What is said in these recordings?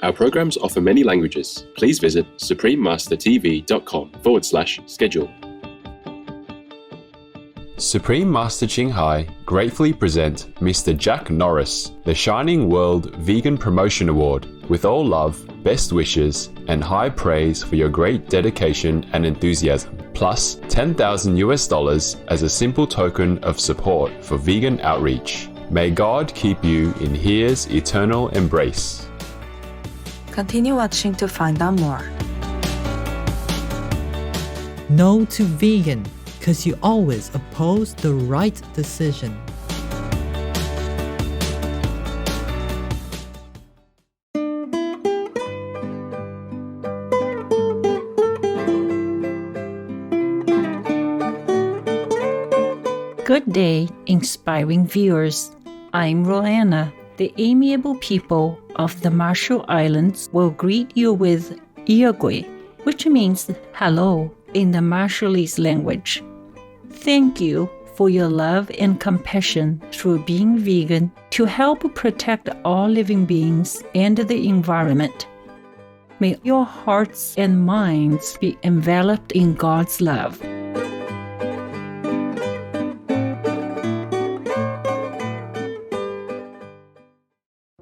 Our programs offer many languages. Please visit suprememastertv.com/schedule. Supreme Master Qinghai gratefully present Mr. Jack Norris, the Shining World Vegan Promotion Award, with all love, best wishes, and high praise for your great dedication and enthusiasm, plus $10,000 as a simple token of support for vegan outreach. May God keep you in His eternal embrace. Continue watching to find out more. No to vegan, because you always oppose the right decision. Good day, inspiring viewers. I'm Roanna. The amiable people of the Marshall Islands will greet you with Iagwe, which means hello in the Marshallese language. Thank you for your love and compassion through being vegan to help protect all living beings and the environment. May your hearts and minds be enveloped in God's love.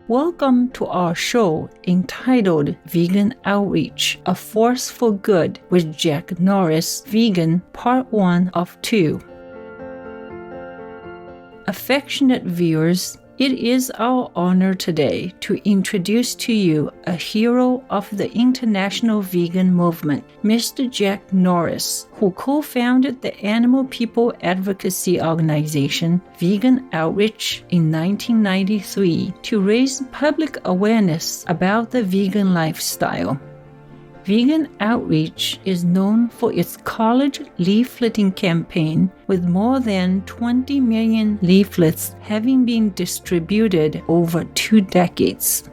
Welcome to our show entitled Vegan Outreach, A Force for Good with Jack Norris, Vegan, Part 1 of 2. Affectionate viewers, it is our honor today to introduce to you a hero of the international vegan movement, Mr. Jack Norris, who co-founded the animal people advocacy organization Vegan Outreach in 1993 to raise public awareness about the vegan lifestyle. Vegan Outreach is known for its college leafleting campaign, with more than 20 million leaflets having been distributed over 2 decades.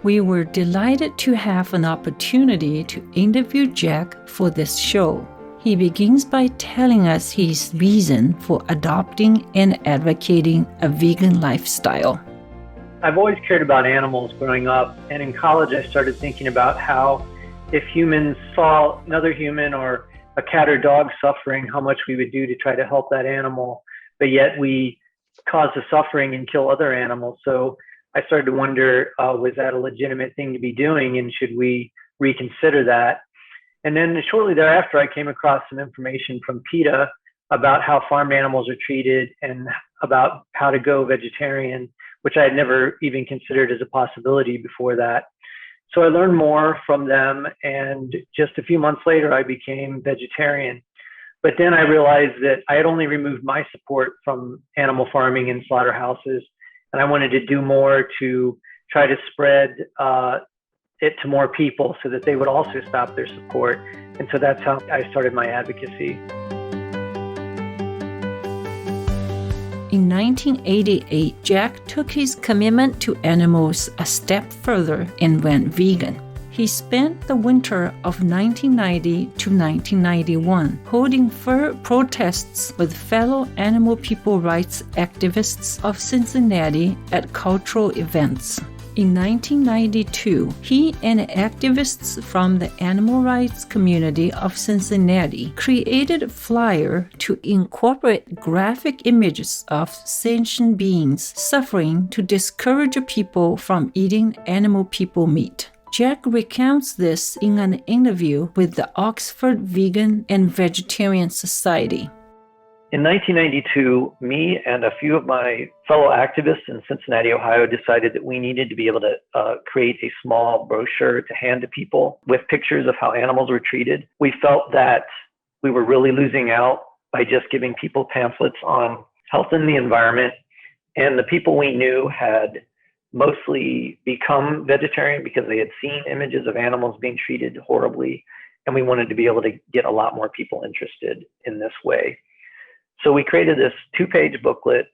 We were delighted to have an opportunity to interview Jack for this show. He begins by telling us his reason for adopting and advocating a vegan lifestyle. I've always cared about animals growing up, and in college I started thinking about how if humans saw another human or a cat or dog suffering, how much we would do to try to help that animal, but yet we cause the suffering and kill other animals. So I started to wonder, was that a legitimate thing to be doing, and should we reconsider that? And then shortly thereafter, I came across some information from PETA about how farmed animals are treated and about how to go vegetarian, which I had never even considered as a possibility before that. So I learned more from them, and just a few months later, I became vegetarian. But then I realized that I had only removed my support from animal farming and slaughterhouses, and I wanted to do more to try to spread it to more people so that they would also stop their support. And so that's how I started my advocacy. In 1988, Jack took his commitment to animals a step further and went vegan. He spent the winter of 1990 to 1991 holding fur protests with fellow animal people rights activists of Cincinnati at cultural events. In 1992, he and activists from the animal rights community of Cincinnati created a flyer to incorporate graphic images of sentient beings suffering to discourage people from eating animal people meat. Jack recounts this in an interview with the Oxford Vegan and Vegetarian Society. In 1992, me and a few of my fellow activists in Cincinnati, Ohio, decided that we needed to be able to create a small brochure to hand to people with pictures of how animals were treated. We felt that we were really losing out by just giving people pamphlets on health and the environment. And the people we knew had mostly become vegetarian because they had seen images of animals being treated horribly. And we wanted to be able to get a lot more people interested in this way. So we created this 2-page booklet.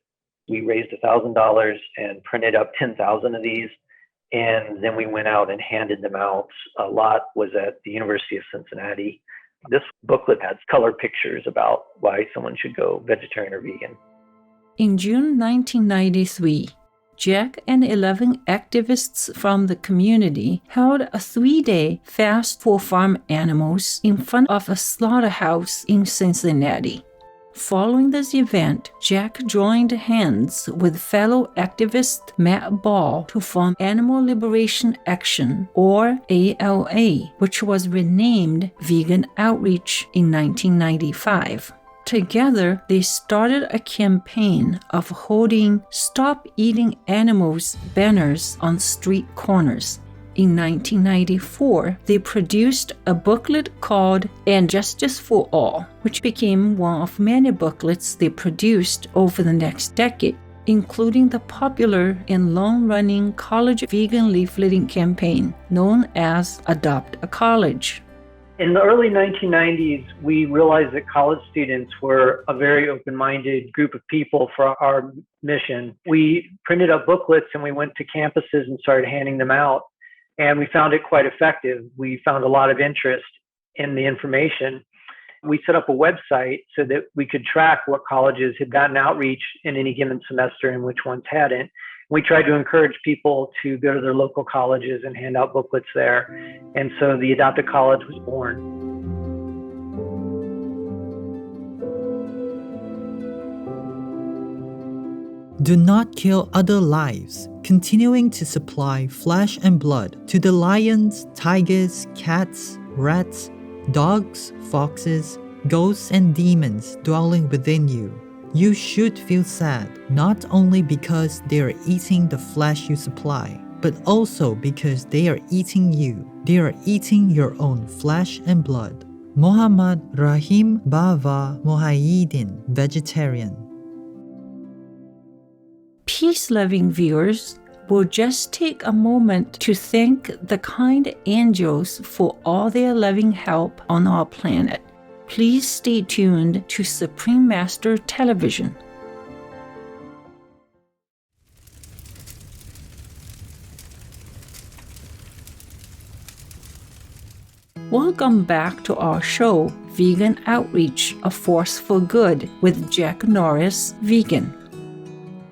We raised $1,000 and printed up 10,000 of these. And then we went out and handed them out. A lot was at the University of Cincinnati. This booklet has color pictures about why someone should go vegetarian or vegan. In June 1993, Jack and 11 activists from the community held a 3-day fast for farm animals in front of a slaughterhouse in Cincinnati. Following this event, Jack joined hands with fellow activist Matt Ball to form Animal Liberation Action, or ALA, which was renamed Vegan Outreach in 1995. Together, they started a campaign of holding Stop Eating Animals banners on street corners. In 1994, they produced a booklet called And Justice for All, which became one of many booklets they produced over the next decade, including the popular and long-running college vegan leafleting campaign known as Adopt a College. In the early 1990s, we realized that college students were a very open-minded group of people for our mission. We printed up booklets and we went to campuses and started handing them out. And we found it quite effective. We found a lot of interest in the information. We set up a website so that we could track what colleges had gotten outreach in any given semester and which ones hadn't. We tried to encourage people to go to their local colleges and hand out booklets there. And so the Adopt a College was born. Do not kill other lives, continuing to supply flesh and blood to the lions, tigers, cats, rats, dogs, foxes, ghosts, and demons dwelling within you. You should feel sad, not only because they are eating the flesh you supply, but also because they are eating you. They are eating your own flesh and blood. Muhammad Rahim Bava Mohayidin, vegetarian. Peace-loving viewers, we'll just take a moment to thank the kind angels for all their loving help on our planet. Please stay tuned to Supreme Master Television. Welcome back to our show, Vegan Outreach, A Force for Good with Jack Norris, vegan.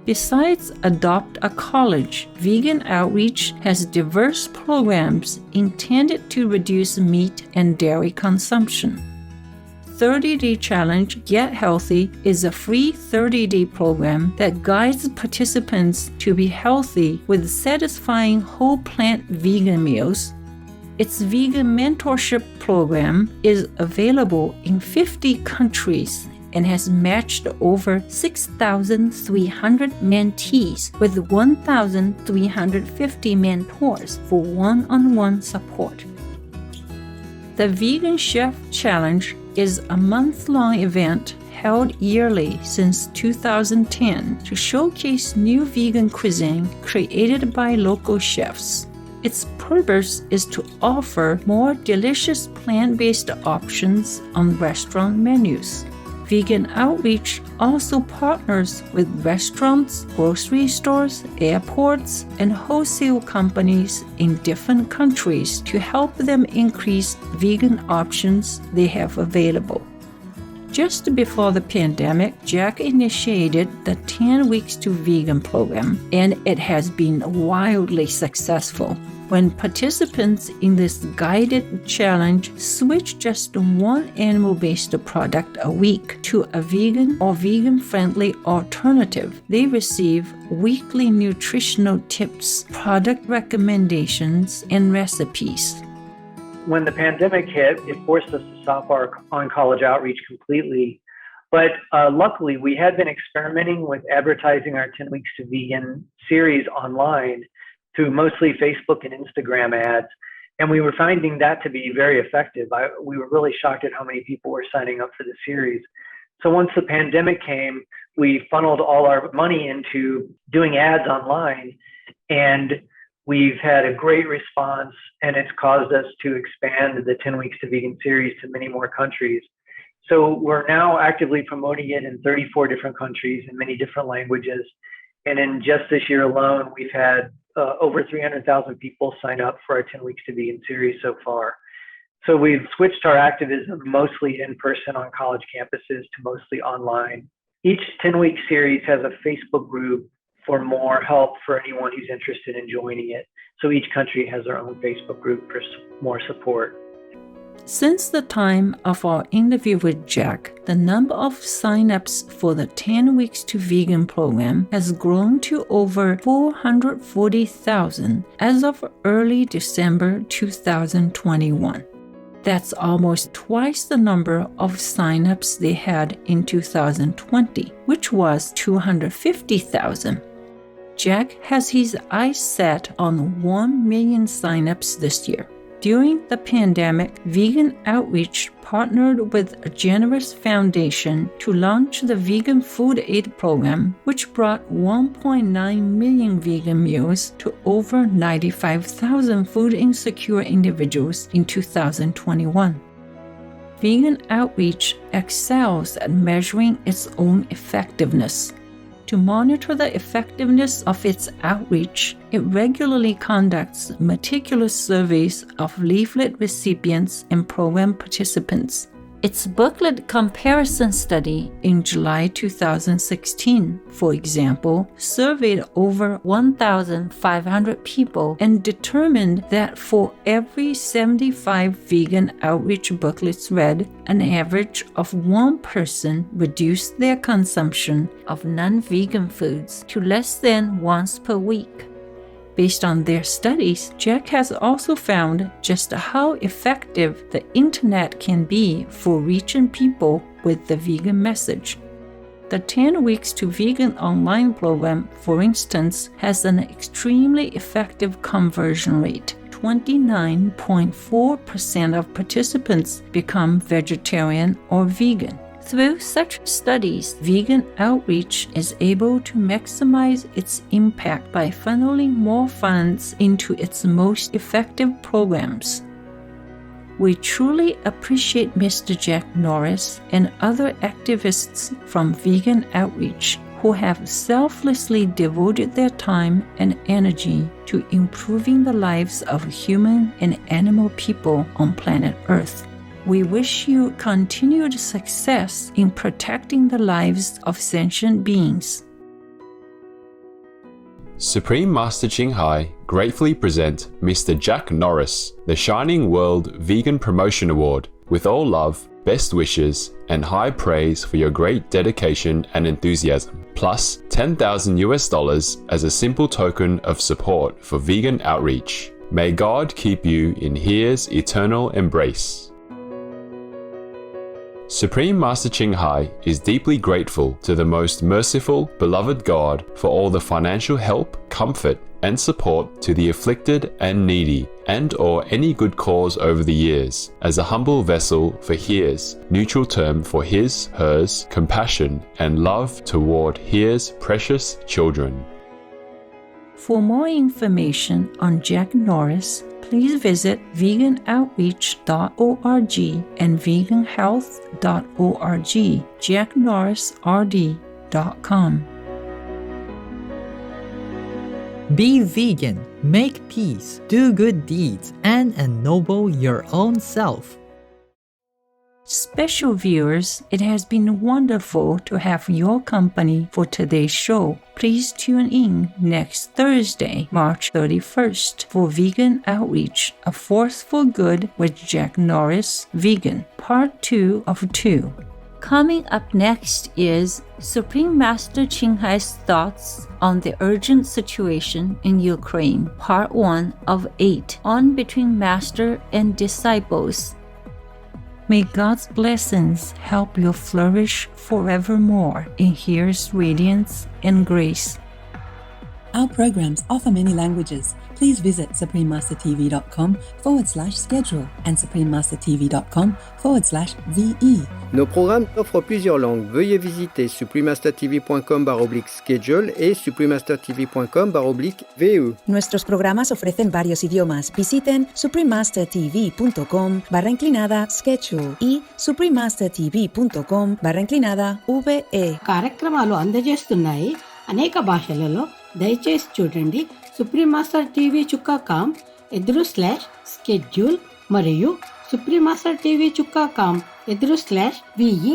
Besides Adopt a College, Vegan Outreach has diverse programs intended to reduce meat and dairy consumption. 30-Day Challenge Get Healthy is a free 30-day program that guides participants to be healthy with satisfying whole plant vegan meals. Its vegan mentorship program is available in 50 countries and has matched over 6,300 mentees with 1,350 mentors for one-on-one support. The Vegan Chef Challenge is a month-long event held yearly since 2010 to showcase new vegan cuisine created by local chefs. Its purpose is to offer more delicious plant-based options on restaurant menus. Vegan Outreach also partners with restaurants, grocery stores, airports, and wholesale companies in different countries to help them increase vegan options they have available. Just before the pandemic, Jack initiated the 10 Weeks to Vegan program, and it has been wildly successful. When participants in this guided challenge switch just one animal-based product a week to a vegan or vegan-friendly alternative, they receive weekly nutritional tips, product recommendations, and recipes. When the pandemic hit, it forced us to stop our on-college outreach completely. But luckily, we had been experimenting with advertising our 10 Weeks to Vegan series online through mostly Facebook and Instagram ads. And we were finding that to be very effective. We were really shocked at how many people were signing up for the series. So once the pandemic came, we funneled all our money into doing ads online. And we've had a great response, and it's caused us to expand the 10 Weeks to Vegan series to many more countries. So we're now actively promoting it in 34 different countries in many different languages. And in just this year alone, we've had over 300,000 people sign up for our 10 Weeks to Vegan series so far. So we've switched our activism mostly in person on college campuses to mostly online. Each 10-week series has a Facebook group for more help for anyone who's interested in joining it. So each country has their own Facebook group for more support. Since the time of our interview with Jack, the number of signups for the 10 Weeks to Vegan program has grown to over 440,000 as of early December 2021. That's almost twice the number of signups they had in 2020, which was 250,000. Jack has his eyes set on 1 million signups this year. During the pandemic, Vegan Outreach partnered with a generous foundation to launch the Vegan Food Aid Program, which brought 1.9 million vegan meals to over 95,000 food insecure individuals in 2021. Vegan Outreach excels at measuring its own effectiveness. To monitor the effectiveness of its outreach, it regularly conducts meticulous surveys of leaflet recipients and program participants. Its booklet comparison study in July 2016, for example, surveyed over 1,500 people and determined that for every 75 vegan outreach booklets read, an average of one person reduced their consumption of non-vegan foods to less than once per week. Based on their studies, Jack has also found just how effective the internet can be for reaching people with the vegan message. The 10 Weeks to Vegan online program, for instance, has an extremely effective conversion rate. 29.4% of participants become vegetarian or vegan. Through such studies, Vegan Outreach is able to maximize its impact by funneling more funds into its most effective programs. We truly appreciate Mr. Jack Norris and other activists from Vegan Outreach who have selflessly devoted their time and energy to improving the lives of human and animal people on planet Earth. We wish you continued success in protecting the lives of sentient beings. Supreme Master Ching Hai gratefully present Mr. Jack Norris, the Shining World Vegan Promotion Award, with all love, best wishes, and high praise for your great dedication and enthusiasm, plus $10,000 as a simple token of support for vegan outreach. May God keep you in His eternal embrace. Supreme Master Ching Hai is deeply grateful to the most merciful, beloved God for all the financial help, comfort, and support to the afflicted and needy, and or any good cause over the years, as a humble vessel for His, neutral term for His, hers, compassion, and love toward His precious children. For more information on Jack Norris, please visit veganoutreach.org and veganhealth.org, jacknorrisrd.com. Be vegan, make peace, do good deeds, and ennoble your own self. Special viewers, it has been wonderful to have your company for today's show. Please tune in next Thursday, March 31st for Vegan Outreach, A Force for Good with Jack Norris, Vegan, Part 2 of 2. Coming up next is Supreme Master Ching Hai's thoughts on the urgent situation in Ukraine, Part 1 of 8, on between Master and Disciples. May God's blessings help you flourish forevermore in His radiance and grace. Our programs offer many languages. Please visit suprememastertv.com/schedule and suprememastertv.com/VE. Nos programmes offrent plusieurs langues. Veuillez visiter suprememastertv.com/schedule et suprememastertv.com/VE. Nuestros programas ofrecen varios idiomas. Visiten suprememastertv.com/schedule y suprememastertv.com/VE. కార్యక్రమాలు అందజేస్తున్నాయి అనేక భాషలలో. దయచేసి చూడండి suprememastertv.com/schedule మరియు suprememastertv.com/VE